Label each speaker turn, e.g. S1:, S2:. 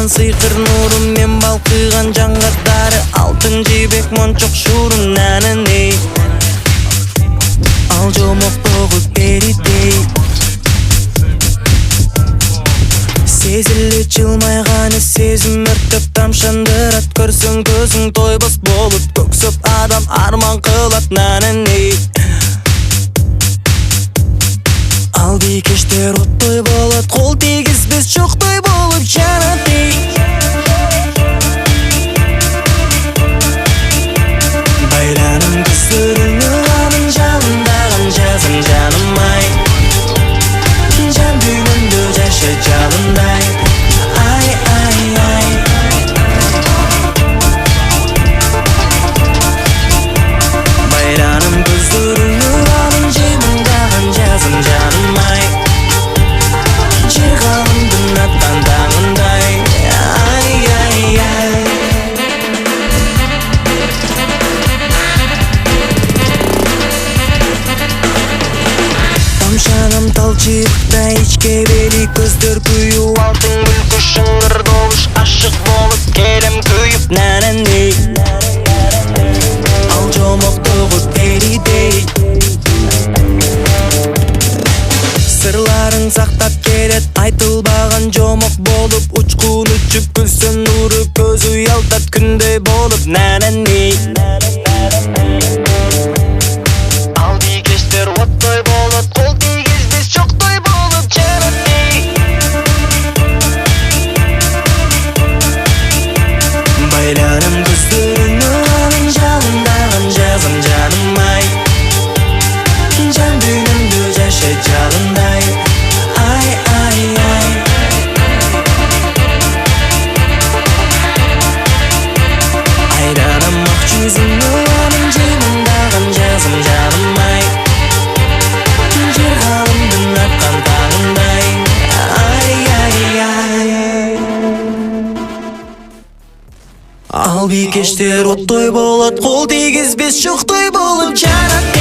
S1: Ачылган сыйкыр нурум мен балкыган жаңгактары алтын жебек мончок шуурун наныней ал жомоктогу перидей сезиле жылмайганы сезим өрттөп тамшандырат көрсөң көзүң тойбос болуп көксөп адам арман кылат наныней ал бийкештер оттой болот кол тийгизбес чоктой болуп жанат байланам көздөрүңө анын жалындаган жазым жаным ай жан дүйнөмдө жаша жалындай ай ай ай байланам көздөрүңө анын жалындаган жазым жаным ай жер калымдын аттан таңындай ай ай ай тамшанам талчыбыкта ичке бели көздөр күйүү алтын күлкү шыңгыр добуш ашык болуп келем күйүп нананей ал жомоктогу перидей сырларын сактап келет айтылбаган жомок болуп учкун учуп күлсөм нуру көзү уялтат күндөй болуп нананей ал бийкештер оттой болот кол тийгизбес чоктой болуп жанат байланам көздөрүңө анын жалындаган жазым жаным ай жан дүйнөмдө жаша жалындай ай ай ай айланам ак жүзүңө анын жымындаган жазым жаным ай жер калымдын аткан таңындай ай ай ай ал бийкештер оттой болот кол тийгизбес чоктой болуп жанат